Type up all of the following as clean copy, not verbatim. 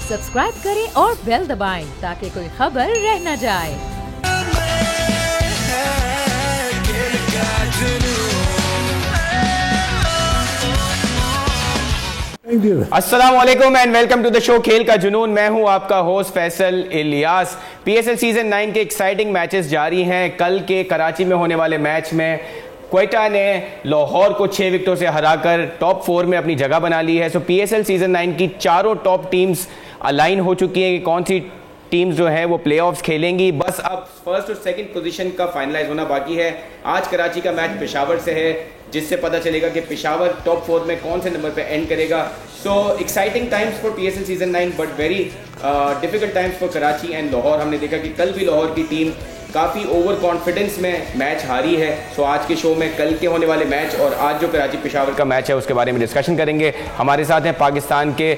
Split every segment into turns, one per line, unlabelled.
Subscribe करें और bell दबाएं ताकि कोई खबर रह न जाए।
अस्सलाम वालेकुम and welcome to the show Khel ka Junoon. मैं हूं आपका host Faisal Ilyas. PSL season 9 के एक्साइटिंग मैचेस जारी हैं। कल के कराची में होने वाले मैच में क्वेटा ने लाहौर को 6 विकेटों से हराकर टॉप 4 में अपनी जगह बना ली है। सो पीएसएल सीजन 9 की चारों टॉप टीम्स अलाइन हो चुकी हैं कि कौन सी टीम्स जो है वो प्लेऑफ्स खेलेंगी। बस अब फर्स्ट और सेकंड पोजीशन का फाइनलाइज होना बाकी है। आज कराची का मैच पेशावर से है, जिससे पता चलेगा कि पेशावर टॉप 4 में कौन से नंबर पे एंड करेगा। So exciting times for PSL season 9 but very difficult times for Karachi and Lahore. हमने देखा कि कल भी लाहौर की टीम काफ़ी ओवर कॉन्फिडेंस में मैच हारी है। सो आज के शो में कल के होने वाले मैच और आज जो कराची पेशावर का मैच है उसके बारे में डिस्कशन करेंगे। हमारे साथ हैं पाकिस्तान के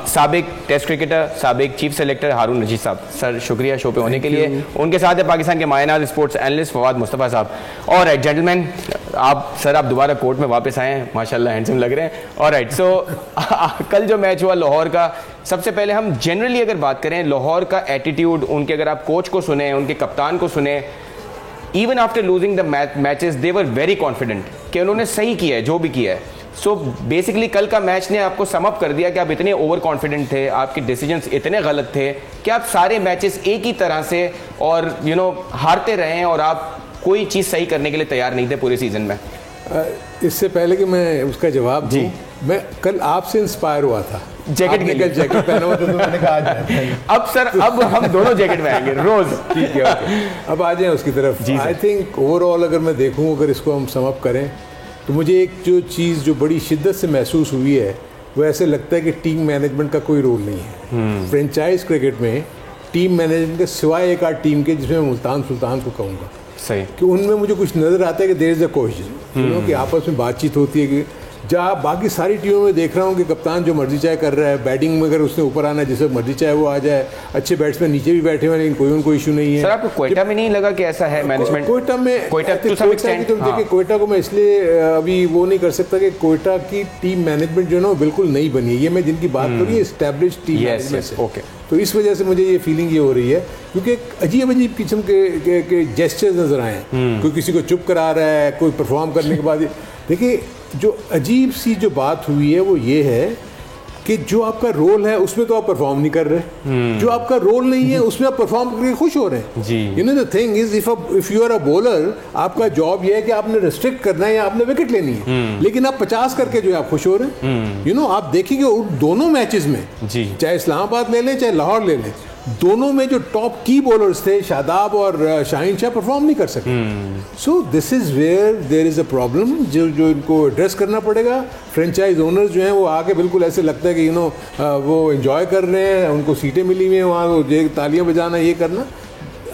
साबिक टेस्ट क्रिकेटर, साबिक चीफ सेलेक्टर हारून रशीद साहब। सर शुक्रिया शो पे होने के लिए। उनके साथ है पाकिस्तान के मायनाज स्पोर्ट्स एनालिस्ट फवाद मुस्तफ़ा साहब। और जेंटलमैन आप दोबारा कोर्ट में वापस आए हैं, माशाल्लाह हैंडसम लग रहे हैं। और कल जो मैच हुआ लाहौर का, सबसे पहले हम जनरली अगर बात करें लाहौर का एटीट्यूड, उनके अगर आप कोच को सुने, उनके कप्तान को सुने, even after losing the matches they were very confident कि उन्होंने सही किया है जो भी किया है। सो बेसिकली कल का मैच ने आपको सम अप कर दिया कि आप इतने ओवर कॉन्फिडेंट थे, आपके डिसीजंस इतने गलत थे कि आप सारे मैचेस एक ही तरह से और हारते रहे और आप कोई चीज़ सही करने के लिए तैयार नहीं थे पूरे सीजन में।
इससे पहले कि मैं उसका जवाब दूं, मैं कल आपसे इंस्पायर हुआ था।
जैकेट
पहना हुआ था तो मैंने कहा
अब सर अब हम दोनों जैकेट में आएंगे रोज।
ठीक है, अब आ जाए उसकी तरफ। आई थिंक ओवरऑल अगर मैं देखूं, अगर इसको हम सम अप करें तो मुझे एक जो चीज़ जो बड़ी शिद्दत से महसूस हुई है वो ऐसे लगता है कि टीम मैनेजमेंट का कोई रोल नहीं है। फ्रेंचाइज क्रिकेट में टीम मैनेजमेंट के सिवाय एक आध टीम के, जिसमें मुल्तान सुल्तान को कहूँगा
सही,
कि उनमें मुझे कुछ नज़र आता है कि देयर इज़ अ कोहेजन, कि आपस में बातचीत होती है। कि जहाँ बाकी सारी टीमों में देख रहा हूँ कि कप्तान जो मर्जी चाहे कर रहा है, बैटिंग में अगर उसने ऊपर आना है जिसे मर्जी चाहे वो आ जाए, अच्छे बैट्समैन नीचे भी बैठे हुए, लेकिन कोई उनको इशू नहीं है।
सर आपको क्वेटा में नहीं लगा कि ऐसा है मैनेजमेंट?
क्वेटा में
देखिए
क्वेटा को मैं इसलिए अभी वो नहीं कर सकता कि क्वेटा की टीम मैनेजमेंट जो है ना बिल्कुल नहीं बनी है। ये मैं जिनकी बात कर रही हूँ एस्टैब्लिश टीम मैनेजमेंट से, तो इस वजह से मुझे ये फीलिंग ये हो रही है, क्योंकि एक अजीब अजीब किस्म के जेस्चर्स नजर आए हैं। कोई किसी को चुप करा रहा है, कोई परफॉर्म करने के बाद। देखिए जो अजीब सी जो बात हुई है वो ये है कि जो आपका रोल है उसमें तो आप परफॉर्म नहीं कर रहे, जो आपका रोल नहीं है उसमें आप परफॉर्म करके खुश हो रहे हैं। You know the thing is if you are a bowler, आपका जॉब ये है कि आपने रिस्ट्रिक्ट करना है या आपने विकेट लेनी है, लेकिन आप 50 करके जो है आप खुश हो रहे हैं। आप देखेंगे दोनों मैचेस में, चाहे इस्लामाबाद ले लें चाहे लाहौर ले लें, दोनों में जो टॉप की बॉलर्स थे शादाब और शाहीन शाह परफॉर्म नहीं कर सके। So this is where there is a problem जो इनको एड्रेस करना पड़ेगा। फ्रेंचाइज ओनर्स जो हैं वो आके बिल्कुल ऐसे लगता है कि वो एंजॉय कर रहे हैं, उनको सीटें मिली हुई हैं वहाँ, वो तालियां बजाना ये करना।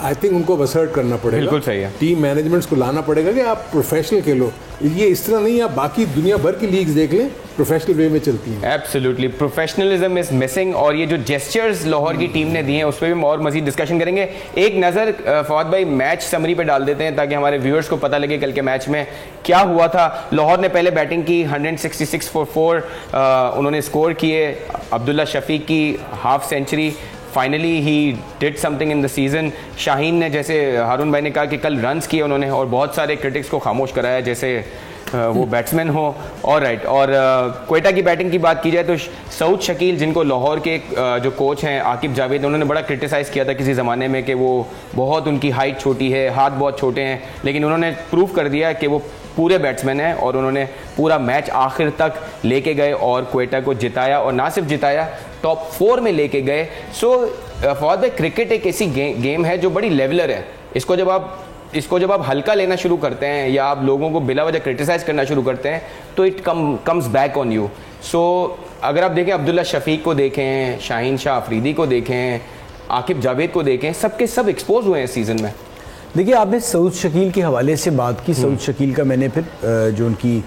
आई थिंक उनको असर्ट करना पड़ेगा।
बिल्कुल सही है।
टीम मैनेजमेंट्स को लाना पड़ेगा कि आप प्रोफेशनल खेलो, ये इस तरह नहीं। आप बाकी दुनिया भर की लीग्स देख लें, प्रोफेशनल वे में चलती हैं।
Absolutely professionalism is missing. और ये जो जेस्चर्स लाहौर की टीम ने दिए हैं उस पर भी हम और मजीद डिस्कशन करेंगे। एक नज़र फवाद भाई मैच समरी पे डाल देते हैं ताकि हमारे व्यूअर्स को पता लगे कल के मैच में क्या हुआ था। लाहौर ने पहले बैटिंग की, 166 फॉर 4 उन्होंने स्कोर किए। अब्दुल्ला शफीक की half century, finally he did something in the season. Shaheen ने, जैसे हारून भाई ने कहा कि कल रन्स किए उन्होंने और बहुत सारे क्रिटिक्स को खामोश कराया, जैसे वो बैट्समैन हो। और क्वेटा की बैटिंग की बात की जाए तो सऊद शकील, जिनको लाहौर के जो कोच हैं आकिब जावेद, उन्होंने बड़ा क्रिटिसाइज़ किया था किसी ज़माने में कि वो बहुत, उनकी हाइट छोटी है, हाथ बहुत छोटे हैं, लेकिन उन्होंने प्रूव कर दिया कि वो पूरे बैट्समैन हैं और उन्होंने पूरा मैच आखिर तक लेके गए और क्वेटा को जिताया, और ना सिर्फ जिताया टॉप 4 में लेके गए। सो फवाद भाई, क्रिकेट एक ऐसी गेम है जो बड़ी लेवलर है। इसको जब आप हल्का लेना शुरू करते हैं या आप लोगों को बिला वजह क्रिटिसाइज करना शुरू करते हैं तो it comes back on you. So अगर आप देखें, अब्दुल्ला शफीक को देखें, शाहीन शाह अफरीदी को देखें, आकिब जावेद को देखें, सबके सब एक्सपोज हुए हैं इस सीज़न में।
देखिए, आपने सऊद शकील के हवाले से बात की। सऊद शकील का मैंने फिर जो उनकी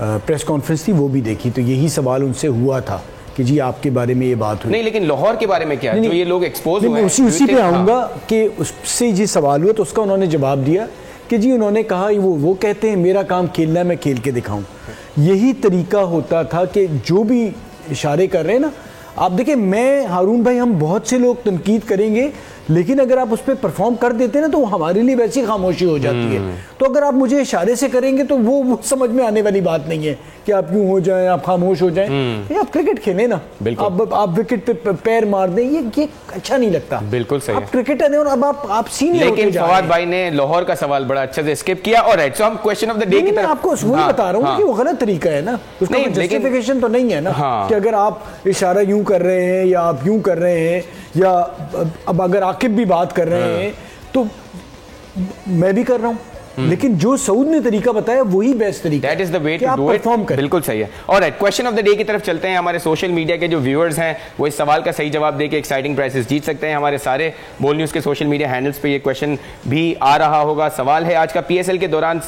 प्रेस कॉन्फ्रेंस थी वो भी देखी, तो यही सवाल उनसे हुआ था कि जी आपके बारे में ये बात हुई।
नहीं, लेकिन लाहौर के बारे में क्या है जो ये लोग एक्सपोज हुए हैं?
उसी पे आऊँगा कि उससे जी सवाल हुआ तो उसका उन्होंने जवाब दिया कि जी उन्होंने कहा वो कहते हैं मेरा काम खेलना है, मैं खेल के दिखाऊँ। यही तरीका होता था कि जो भी इशारे कर रहे हैं ना, आप देखिए, मैं हारून भाई, हम बहुत से लोग तनकीद करेंगे, लेकिन अगर आप उस पर परफॉर्म कर देते हैं ना तो हमारे लिए वैसी खामोशी हो जाती है। तो अगर आप मुझे इशारे से करेंगे तो वो समझ में आने वाली बात नहीं है कि आप यूं हो जाएं, आप खामोश हो जाएं। तो आप क्रिकेट खेलें ना, आप विकेट पे पैर मार दें, ये अच्छा नहीं लगता।
बिल्कुल सही,
आप क्रिकेटर हैं और अब आप सीनियर होते जा रहे हैं।
लेकिन फवाद भाई ने लाहौर का सवाल बड़ा अच्छे से स्किप किया। और राइट, सो हम क्वेश्चन ऑफ द डे की तरफ,
आपको वही बता रहा हूँ कि वो गलत तरीका है ना, उसका जस्टिफिकेशन तो नहीं है ना कि अगर आप इशारा यूं कर रहे हैं या आप यूं कर रहे हैं, या अब अगर आकिब भी बात कर रहे हैं तो मैं भी कर रहा हूं, लेकिन जो सऊद ने तरीका बताया वही बेस्ट तरीका है।
That is the way to do it. बिल्कुल सही है। और क्वेश्चन ऑफ द डे की तरफ चलते हैं। हमारे सोशल मीडिया के जो व्यूअर्स हैं वो इस सवाल का सही जवाब देके एक्साइटिंग प्राइजेस जीत सकते हैं। हमारे सारे बोल न्यूज के सोशल मीडिया हैंडल्स पे ये क्वेश्चन भी आ रहा होगा। सवाल है आज का, पीएसएल के दौरान,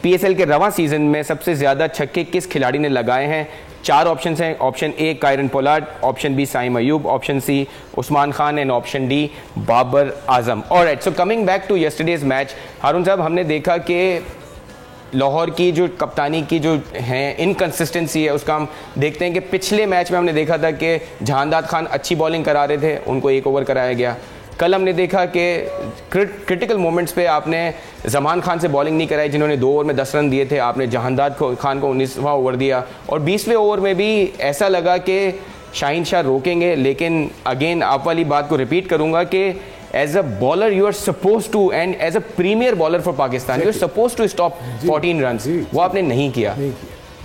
पीएसएल के रवां सीजन में सबसे ज्यादा छक्के किस खिलाड़ी ने लगाए हैं? 4 ऑप्शन हैं। Option A Kieron Pollard, option B Saim Ayub, option C Usman Khan and option D Babar Azam. All right, so coming back to yesterday's match, Haroon sahab, हमने देखा कि लाहौर की जो कप्तानी की जो है इनकंसिस्टेंसी है उसका हम देखते हैं कि पिछले मैच में हमने देखा था कि जहांदाद खान अच्छी बॉलिंग करा रहे थे, उनको 1 ओवर कराया गया। कल हमने देखा कि क्रिटिकल मोमेंट्स पे आपने जमान खान से बॉलिंग नहीं कराई, जिन्होंने 2 ओवर में 10 रन दिए थे। आपने जहांदाद खान को 19वां ओवर दिया और 20वें ओवर में भी ऐसा लगा कि शाहीन शाह रोकेंगे। लेकिन अगेन आप वाली बात को रिपीट करूंगा कि as a bowler you are suppose to, and as a premier bowler for Pakistan you are suppose to stop 14 run, वो आपने नहीं किया।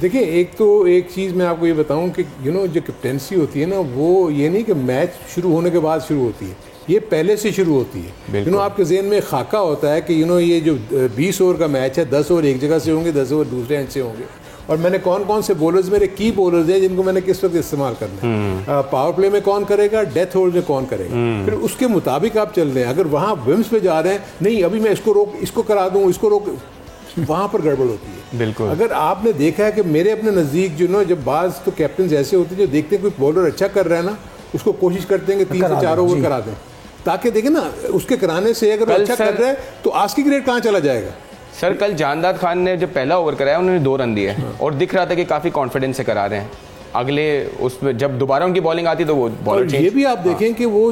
देखिए, एक चीज़ मैं आपको ये बताऊं कि जो कैप्टेंसी होती है ना, वो ये नहीं कि मैच शुरू होने के बाद शुरू होती है, ये पहले से शुरू होती है। आपके ज़हन में खाका होता है कि ये जो 20 ओवर का मैच है, 10 ओवर एक जगह से होंगे, 10 ओवर दूसरे एंड से होंगे, और मैंने कौन कौन से बॉलर्स, मेरे की बॉलर्स हैं जिनको मैंने किस वक्त इस्तेमाल करना है, पावर प्ले में कौन करेगा, डेथ ओवर में कौन करेगा, फिर उसके मुताबिक आप चल रहे हैं। अगर वहाँ विम्स पे जा रहे हैं, नहीं अभी मैं इसको करा दूँ, इसको रोक, वहाँ पर गड़बड़ होती है।
बिल्कुल।
अगर आपने देखा है कि मेरे अपने नज़दीक जब बाज तो कैप्टन ऐसे होते हैं जो देखते हैं कोई बॉलर अच्छा कर रहा है ना, उसको कोशिश करते हैं कि 3 से 4 ओवर करा दें, ताकि देखें ना उसके कराने से अगर अच्छा कर रहा है तो आस्किंग रेट कहाँ चला जाएगा।
सर, कल जहांदाद खान ने जब पहला ओवर कराया उन्होंने 2 रन दिए और दिख रहा था कि काफ़ी कॉन्फिडेंस से करा रहे हैं। अगले उसमें जब दोबारा उनकी बॉलिंग आती तो वो बॉलर
ये भी आप देखें कि वो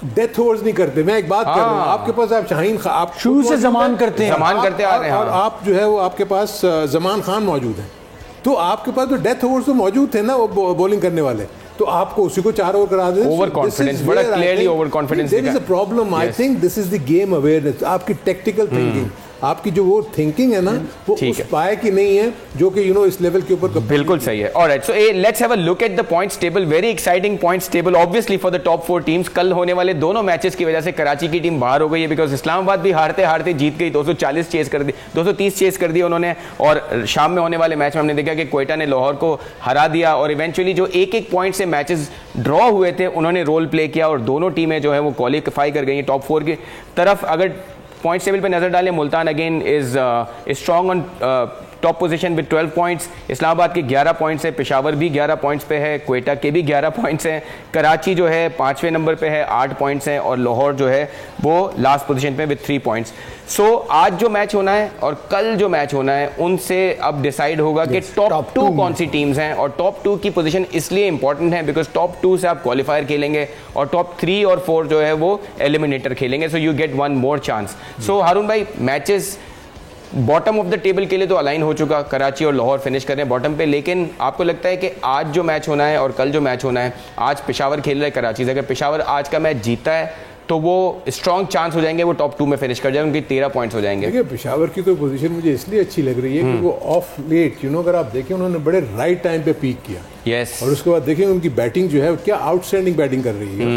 डेथ ओवर्स नहीं करते। मैं एक बात कर रहा हूँ, आपके पास आप शाहीन आप
शुरू से जमान करते हैं,
जमान करते आ रहे हैं,
और आप जो है वो आपके पास जमान खान मौजूद है, तो आपके पास तो डेथ ओवर्स तो मौजूद थे ना वो बॉलिंग करने वाले, तो आपको उसी को 4 ओवर करा दें।
ओवर कॉन्फिडेंस, बड़ा clearly over confidence.
There is a problem, I think this is the game awareness, आपकी टेक्टिकल थिंकिंग, आपकी जो वो थिंकिंग है ना वो उस पाए की नहीं है जो कि इस लेवल के ऊपर।
बिल्कुल सही है। Alright, so let's have a look at the points table. Very exciting points table obviously for the top 4 teams. कल होने वाले दोनों मैचेस की वजह से कराची की टीम बाहर हो गई है, बिकॉज इस्लामाबाद भी हारते हारते जीत गई, 240 चेस कर दी, 230 चेस कर दी उन्होंने। और शाम में होने वाले मैच में हमने देखा कि क्वेटा ने लाहौर को हरा दिया और इवेंचुअली जो 1-1 पॉइंट से मैचेस ड्रॉ हुए थे उन्होंने रोल प्ले किया और दोनों टीमें जो है वो क्वालिफाई कर गई टॉप 4 की तरफ। अगर पॉइंट्स टेबल पे नजर डालें, Multan again is strong on top position with 12 points. Islamabad के 11 पॉइंट्स है, पेशावर भी 11 पॉइंट्स पे है, क्वेटा के भी 11 पॉइंट्स हैं, कराची जो है 5वें नंबर पे है 8 पॉइंट्स हैं, और लाहौर जो है वो लास्ट पोजीशन पे विद 3 पॉइंट्स। सो आज जो मैच होना है और कल जो मैच होना है उनसे अब डिसाइड होगा कि टॉप 2 कौन सी टीम्स हैं, और टॉप 2 की पोजीशन इसलिए इंपॉर्टेंट है बिकॉज टॉप 2 से आप क्वालिफायर खेलेंगे और टॉप 3 और 4 जो है वो एलिमिनेटर खेलेंगे, so you get 1 more chance. So Haroon bhai, matches bottom of the table के लिए तो अलाइन हो चुका, कराची और लाहौर फिनिश कर रहे हैं बॉटम पे, लेकिन आपको लगता है कि आज जो मैच होना है और कल जो मैच होना है, आज पेशावर खेल रहा है कराची से, अगर पेशावर आज का मैच जीता है तो वो स्ट्रॉन्ग चांस हो जाएंगे वो टॉप 2 में फिनिश कर जाएंगे, उनकी 13 पॉइंट्स हो जाएंगे।
देखिए, पेशावर की तो पोजीशन मुझे इसलिए अच्छी लग रही है कि वो ऑफ लेट अगर आप देखें उन्होंने बड़े राइट टाइम पे पीक किया।
यस।
और उसके बाद देखें उनकी बैटिंग जो है क्या आउटस्टैंडिंग बैटिंग कर रही है।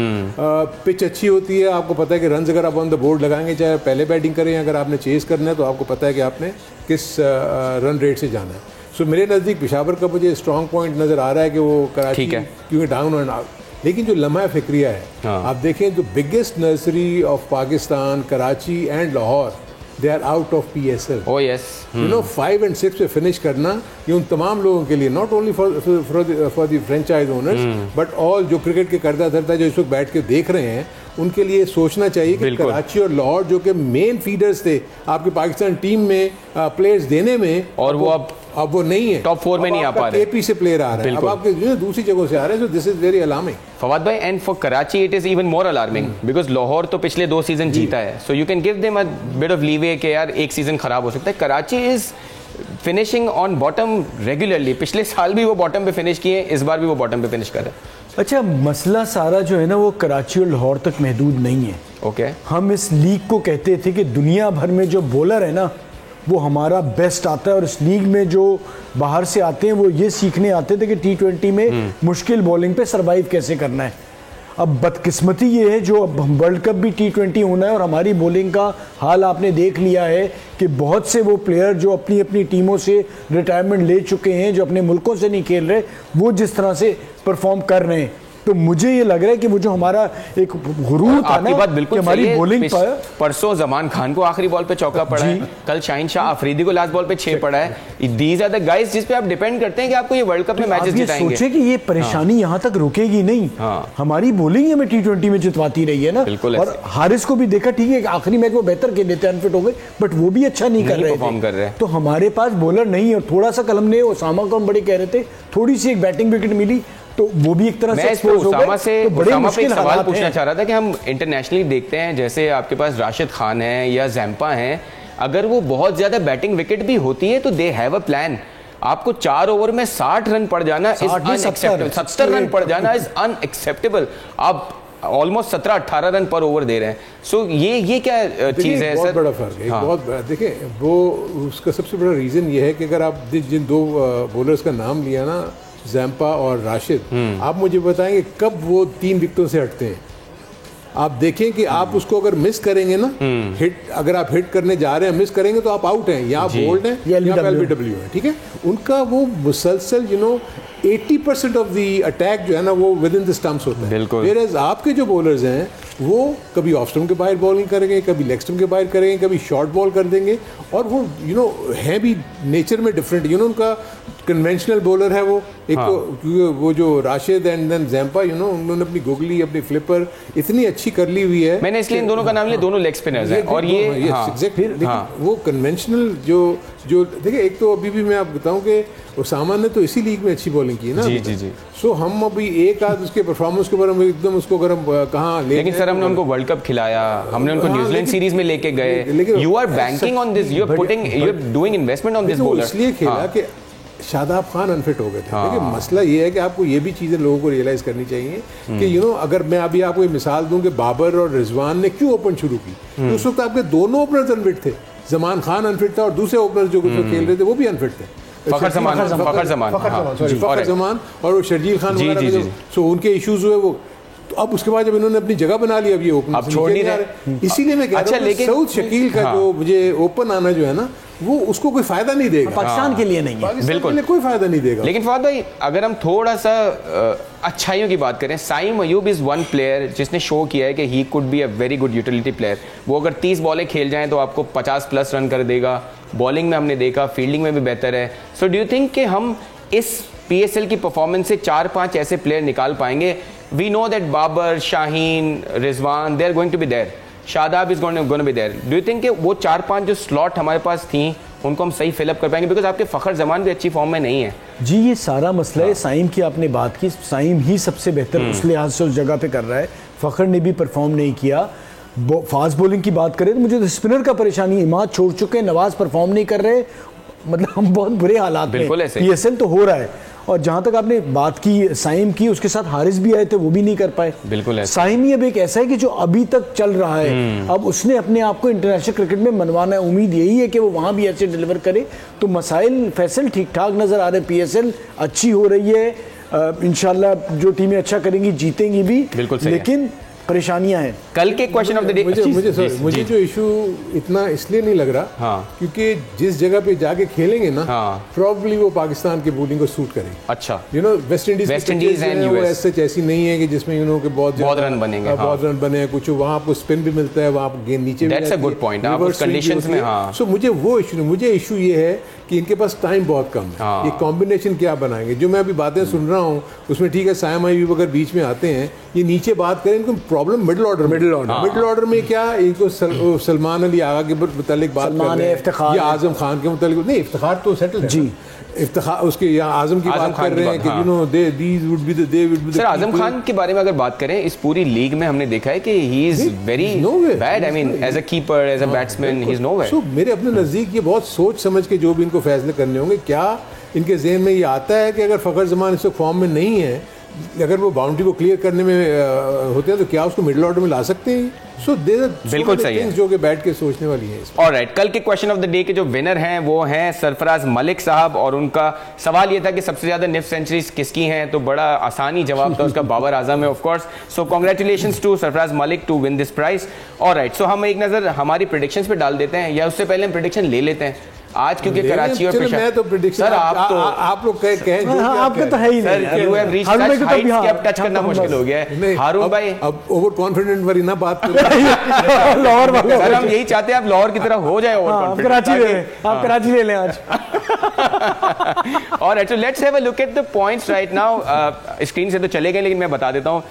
पिच अच्छी होती है, आपको पता है कि रन अगर आप ऑन द बोर्ड लगाएंगे, चाहे पहले बैटिंग करें, अगर आपने चेस करना है तो आपको पता है कि आपने किस रन रेट से जाना है। सो मेरे नज़दीक पेशावर का मुझे स्ट्रॉन्ग पॉइंट नज़र आ रहा है कि वो कराची क्योंकि डाउन एंड आउट, लेकिन जो लम्हा फिक्रिया है आप देखें, जो biggest nursery of Pakistan, Karachi and Lahore, they are out of PSL।
Oh yes.
5 और 6 पे फिनिश करना ये उन तमाम लोगों के लिए, not only for the franchise owners but all जो क्रिकेट के करता धरता जो इस वक्त बैठ के देख रहे हैं, उनके लिए सोचना चाहिए कि कराची और लाहौर जो कि मेन फीडर्स थे आपके पाकिस्तान टीम में प्लेयर्स देने में,
और वो
अब वो नहीं है,
टॉप 4 में नहीं आ पा रहे,
केपी से प्लेयर आ रहे हैं, अब आपके दूसरी जगहों से आ रहे हैं, so this is very alarming
Fawad bhai. And for Karachi it is even more alarming because Lahore तो पिछले 2 सीजन जीता है, so you can give them a bit of leeway कि यार एक सीजन खराब हो सकता है। Karachi is finishing on bottom regularly, पिछले साल भी वो बॉटम पे फिनिश किए, इस बार भी वो बॉटम पे फिनिश कर रहे हैं।
अच्छा, मसला सारा जो है ना वो कराची और लाहौर तक महदूद नहीं है।
ओके,
हम इस लीग को कहते थे कि दुनिया भर में जो बॉलर है ना वो हमारा बेस्ट आता है, और इस लीग में जो बाहर से आते हैं वो ये सीखने आते थे कि T20 में मुश्किल बॉलिंग पे सरवाइव कैसे करना है। अब बदकिस्मती ये है जो अब वर्ल्ड कप भी T20 होना है और हमारी बॉलिंग का हाल आपने देख लिया है कि बहुत से वो प्लेयर जो अपनी अपनी टीमों से रिटायरमेंट ले चुके हैं, जो अपने मुल्कों से नहीं खेल रहे, वो जिस तरह से परफॉर्म कर रहे हैं, तो मुझे ये लग रहा है कि वो जो हमारा एक गुरूर था ना कि हमारी बॉलिंग पर,
परसों जमान खान को आखिरी बॉल पे चौका पड़ा है, कल शाहीन शाह अफरीदी को लास्ट बॉल पे 6 पड़ा है। दीज आर द गाइस जिस पे आप डिपेंड करते हैं कि आपको ये वर्ल्ड कप में मैचेस जिताएंगे।
सोचे कि ये परेशानी यहाँ तक रुकेगी नहीं, हमारी बॉलिंग हमें T20 में जितवाती रही है ना। और हारिस को भी देखा, ठीक है आखिरी मैच वो बेहतर खेल लेते, अनफिट हो गए, बट वो भी अच्छा नहीं कर रहे। तो हमारे पास बॉलर नहीं है, और थोड़ा सा कलम ने ओसामा को हम बड़े कह रहे थे, थोड़ी सी एक बैटिंग विकेट मिली तो वो भी एक तरह से एक्सपोज हो गए।
से उसामा पे एक सवाल पूछना चाह रहा था कि हम इंटरनेशनली देखते हैं, जैसे आपके पास राशिद खान है या जैम्पा हैं, अगर वो बहुत ज्यादा बैटिंग विकेट भी होती है तो दे हैव अ प्लान। आपको 4 ओवर में 60 रन पड़ जाना इज अनएक्सेप्टेबल, 70 रन पड़ जाना इज अनएक्सेप्टेबल। आप ऑलमोस्ट 17-18 रन पर ओवर दे रहे हैं। सो ये क्या चीज है?
बहुत बड़ा फर्क है, बहुत बड़ा। देखिए वो उसका सबसे बड़ा रीजन ये है कि अगर आप जिन 2 बॉलर्स का नाम लिया ना, जैम्पा और राशिद, आप मुझे बताएंगे कब वो 3 विकेटों से हटते हैं? आप देखें कि आप उसको अगर मिस करेंगे ना, हिट अगर आप हिट करने जा रहे हैं, मिस करेंगे तो आप आउट हैं, या आप बोल्ड हैं या LBW है, ठीक है। उनका वो मुसलसल 80% ऑफ द अटैक जो है ना वो विद इन द स्टंप्स होता है। Whereas आपके जो बॉलर्स हैं वो कभी ऑफ स्टंप के बाहर बॉलिंग करेंगे, कभी लेग स्टंप के बाहर करेंगे, कभी शॉर्ट बॉल कर देंगे, और वो है भी नेचर में डिफरेंट। उनका कन्वेंशनल बॉलर है वो एक, तो वो जो राशिद एंड देन जैम्पा, उन्होंने अपनी गुगली, अपनी फ्लिपर इतनी अच्छी कर ली हुई है।
मैंने इसलिए इन दोनों का नाम लिया, दोनों लेग स्पिनर्स हैं। और ये
एग्जैक्टली वो कन्वेंशनल जो देखिए, एक तो अभी भी मैं आपको बताऊं कि उसामा ने तो इसी लीग में अच्छी बॉलिंग की है ना।
जी।
सो हम अभी एक आध उसके परफॉर्मेंस के बारे में एकदम उसको अगर हम कहाँ ले,
लेकिन सर हमने उनको वर्ल्ड कप खिलाया, हमने उनको न्यूजीलैंड सीरीज में लेके गए। You are banking on this, you are putting, you are doing investment on this bowler.
इसलिए खेला कि शादाब खान अनफिट हो गए थे। देखिए मसला ये है कि आपको ये भी चीज़ें लोगों को रियलाइज़ करनी चाहिए कि अगर मैं अभी आपको मिसाल दूं कि बाबर और रिजवान ने क्यों ओपन शुरू की, तो उस वक्त आपके दोनों ओपनर्स अनफिट थे। जमान खान अनफिट था और दूसरे ओपनर्स जो खेल रहे थे वो भी अनफिट थे,
फखर
जमान और वो शर्जील खान वगैरह। सो उनके इश्यूज हुए वो, तो अब उसके बाद जब इन्होंने अपनी जगह बना ली, अब ये ओपन
अब छोड़ नहीं रहे।
इसीलिए मैं कह रहा हूं सऊद शकील का जो मुझे ओपन आना जो है ना, वो उसको कोई फायदा नहीं देगा,
पाकिस्तान के लिए नहीं है,
बिल्कुल
कोई फायदा नहीं देगा।
लेकिन फवाद भाई अगर हम थोड़ा सा अच्छाइयों की बात करें, Saim Ayub is one player जिसने शो किया है कि he could be a very good utility player. वो अगर 30 बॉलें खेल जाएं तो आपको 50+ रन कर देगा। बॉलिंग में हमने देखा, फील्डिंग में भी बेहतर है। सो डू यू थिंक कि हम इस PSL की परफॉर्मेंस से 4-5 ऐसे प्लेयर निकाल पाएंगे? We know that Babar, Shaheen, Rizwan, they are going to be there, Shadab is going to be there. Do you think कि वो 4-5 जो स्लॉट हमारे पास थी उनको हम सही फिलअप कर पाएंगे? बिकॉज आपके फखर जमान भी अच्छी फॉर्म में नहीं है।
जी, ये सारा मसला है। साइम की आपने बात की, साइम ही सबसे बेहतर उस लिहाज से उस जगह पे कर रहा है, फखर ने भी परफॉर्म नहीं किया। फास्ट बॉलिंग की बात करें तो मुझे तो स्पिनर का परेशानी, इमाद छोड़ चुके हैं, नवाज परफॉर्म नहीं कर रहे, मतलब हम बहुत बुरे हालात में। PSL तो हो रहा है। और जहाँ तक आपने बात की साइम की, उसके साथ हारिस भी आए थे, वो भी नहीं कर पाए।
बिल्कुल
साइम ही अब एक ऐसा है कि जो अभी तक चल रहा है, अब उसने अपने आप को इंटरनेशनल क्रिकेट में मनवाना है। उम्मीद यही है कि वो वहाँ भी ऐसे डिलीवर करे। तो मसाइल फैसल ठीक ठाक नज़र आ रहे, PSL अच्छी हो रही है, इंशाल्लाह जो टीमें अच्छा करेंगी जीतेंगी भी, लेकिन परेशानियां हैं।
कल के क्वेश्चन ऑफ द डे
मुझे जो इशू इतना इसलिए नहीं लग रहा क्योंकि जिस जगह पे जाके खेलेंगे ना, प्रॉब्ली वो पाकिस्तान की बॉलिंग को सूट करेंगे।
अच्छा,
वेस्ट इंडीज एंड यूएस ऐसी नहीं है कि जिसमें के बहुत रन बनेंगे, बहुत रन बने, कुछ वहाँ आपको स्पिन भी मिलता है, वहाँ आप गेंद नीचे भी।
That's a good point. आप उस कंडीशंस में
सो मुझे वो इशू नहीं, मुझे इशू ये है कि इनके पास टाइम बहुत कम है। ये कॉम्बिनेशन क्या बनाएंगे? जो मैं अभी बातें सुन रहा हूँ उसमें ठीक है, साइम अयूब अगर बीच में आते हैं, ये नीचे बात करें, इनको प्रॉब्लम मिडिल ऑर्डर में क्या, इनको सलमान अली आगा के मुतालिक बात कर रहे हैं या आजम खान के मुतालिक, नहीं इफ्तिखार तो सेटल है जी, इफ्तिखार उसके यहाँ आजम की बात कर रहे हैं कि you know these would be the
sir Azam Khan के बारे में अगर बात करें, इस पूरी लीग में हमने देखा है कि he is very bad, I mean as a keeper, as a batsman, he is nowhere.
So मेरे अपने नज़दीक ये बहुत सोच समझ के जो भी इनको फैसले करने होंगे, क्या इनके जहन में ये आता है कि अगर फ़खर ज़मान इस वक्त फॉर्म में नहीं है, अगर वो बाउंड्री को क्लियर करने में होते हैं तो क्या उसको मिडिल ऑर्डर में ला सकते हैं? सो
बिल्कुल सही है,
जो कि बैठ के सोचने वाली है।
ऑलराइट, कल के क्वेश्चन ऑफ द डे के जो विनर हैं वो हैं सरफराज मलिक साहब, और उनका सवाल ये था कि सबसे ज्यादा निफ्ट सेंचुरीज किसकी हैं, तो बड़ा आसानी जवाब था उसका, बाबर आजम है of course. So congratulations to Sarfaraz Malik to win this prize. Alright, so हम एक नजर हमारी प्रेडिक्शंस पे डाल देते हैं, या उससे पहले हम प्रेडिक्शन ले लेते हैं आज, क्योंकि कराची और
मैं तो प्रेडिक्शन
सर आप लोग
कहें
आपका तो है ही
sir, you have reached such heights कि अब टच करना मुश्किल हो गया है। हारून भाई
अब ओवर कॉन्फिडेंट वाली ना बात
लाहौर वाले
सर हम यही चाहते हैं आप लाहौर की तरह हो जाए ओवर कॉन्फिडेंट।
आप कराची ले लें आज।
Alright, so let's have a look at the points right now. Screen से तो चले गए लेकिन मैं बता देता हूँ,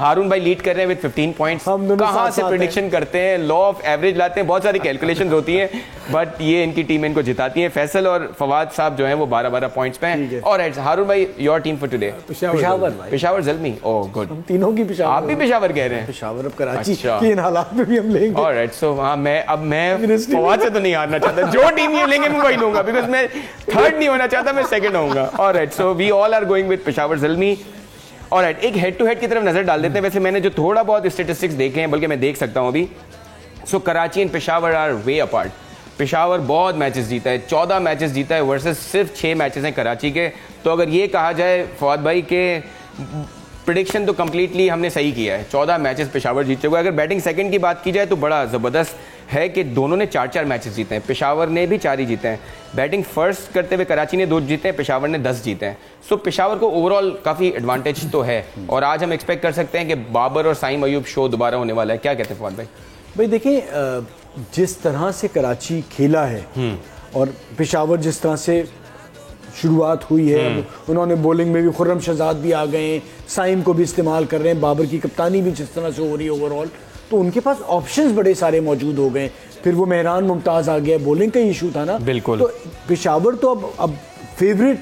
हारून भाई लीड कर रहे हैं विद 15 पॉइंट्स। कहां से प्रेडिक्शन करते हैं, लॉ ऑफ एवरेज लाते हैं, बहुत सारी कैलकुलेशंस होती हैं, बट ये इनकी टीम इनको जिताती है। फैसल और फवाद साहब जो हैं वो 12-12 पॉइंट्स पे हैं। ऑलराइट हारून भाई, your team for today. Peshawar Zalmi, oh good,
तीनों की पेशावर।
आप भी पेशावर कह रहे हैं?
पेशावर अब कराची के इन हालात में भी हम लेंगे।
ऑलराइट, सो हाँ मैं फवाद से तो नहीं हारना चाहता, जो टीम ये लेंगे मैं वही लूंगा, बिकॉज मैं थर्ड नहीं होना चाहता, मैं सेकंड होऊंगा। Alright, so we all are going with Peshawar Zalmi. Alright, एक हेड टू हेड की तरफ नजर डाल देते हैं। वैसे मैंने जो थोड़ा बहुत स्टेटिस्टिक्स देखे हैं, बल्कि मैं देख सकता हूं अभी, so Karachi and Peshawar are way apart. Peshawar बहुत मैचेस जीता है, 14 मैचेस जीता है वर्सेस सिर्फ 6 मैचेस हैं कराची के। तो अगर ये कहा जाए फवाद भाई के प्रेडिक्शन तो कंप्लीटली हमने सही किया है, 14 मैचेस पेशावर जीत चुका है। अगर बैटिंग सेकंड की बात की जाए तो बड़ा ज़बरदस्त है कि दोनों ने 4-4 मैचेस जीते हैं, पेशावर ने भी 4 ही जीते हैं। बैटिंग फर्स्ट करते हुए कराची ने 2 जीते हैं, पेशावर ने 10 जीते हैं। सो पेशावर को ओवरऑल काफ़ी एडवांटेज तो है, और आज हम एक्सपेक्ट कर सकते हैं कि बाबर और साइम अयूब शो दोबारा होने वाला है। क्या कहते हैं फवाद भाई?
भाई देखिए, जिस तरह से कराची खेला है और पेशावर जिस तरह से शुरुआत हुई है, उन्होंने बॉलिंग में भी खुर्रम शहजाद भी आ गए हैं, साइम को भी इस्तेमाल कर रहे हैं, बाबर की कप्तानी भी जिस तरह से हो रही है ओवरऑल, तो उनके पास ऑप्शंस बड़े सारे मौजूद हो गए। फिर वो मेहरान मुमताज़ आ गया, बॉलिंग का इशू था ना,
बिल्कुल।
तो पेशावर तो अब फेवरेट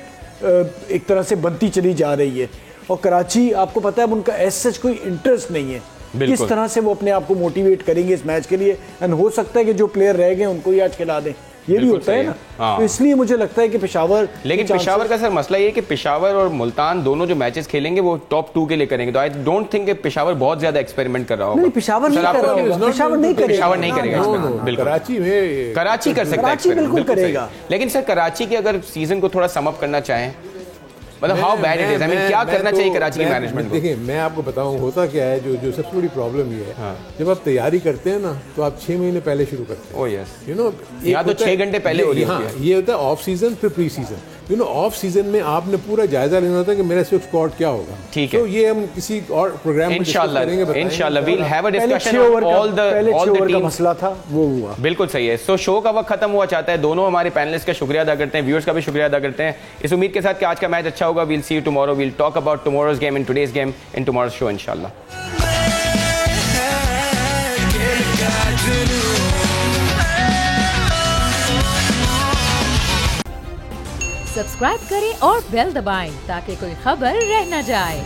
एक तरह से बनती चली जा रही है, और कराची आपको पता है अब उनका ऐसा कोई इंटरेस्ट नहीं है किस तरह से वो अपने आप को मोटिवेट करेंगे इस मैच के लिए। एंड हो सकता है कि जो प्लेयर रह गए उनको ही आज खिला दें, ये भी होता है ना। तो इसलिए मुझे लगता है कि पेशावर,
लेकिन पेशावर का सर मसला ये है कि पेशावर और मुल्तान दोनों जो मैचेस खेलेंगे वो टॉप 2 के लिए करेंगे, तो आई डोंट थिंक कि पेशावर बहुत ज्यादा एक्सपेरिमेंट कर रहा होगा।
नहीं, पेशावर नहीं करेगा, पेशावर नहीं करेगा।
बिल्कुल
कराची में,
कराची कर सकता है,
बिल्कुल करेगा।
लेकिन सर कराची के अगर सीजन को थोड़ा सम अप करना चाहें, मतलब how bad it is, I mean क्या करना चाहिए कराची के मैनेजमेंट को?
देखिए मैं आपको बताऊं होता क्या है, जो सबसे बड़ी प्रॉब्लम ये है, जब आप तैयारी करते हैं ना तो आप 6 महीने पहले शुरू करते हैं।
ओह यस,
यू नो,
या तो 6 घंटे पहले हो रही है।
ये होता है ऑफ सीजन फिर pre season. You know, off season में आपने पूरा जायजा लेना होता है कि मेरा सिर्फ स्क्वाड क्या होगा।
ठीक है,
तो ये हम किसी और प्रोग्राम में
इंशाल्लाह we'll have a discussion
on
all the
का मसला था वो हुआ।
बिल्कुल सही है। सो शो का वक्त खत्म हुआ चाहता है। दोनों हमारे पैनलिस्ट का शुक्रिया अदा करते हैं, व्यूअर्स का भी शुक्रिया अदा करते हैं, इस उम्मीद के साथ कि आज का मैच अच्छा होगा। We'll see you tomorrow, we'll talk about tomorrow's game in today's game in tomorrow's show इंशाल्लाह।
सब्सक्राइब करें और बेल दबाएं ताकि कोई खबर रह न जाए।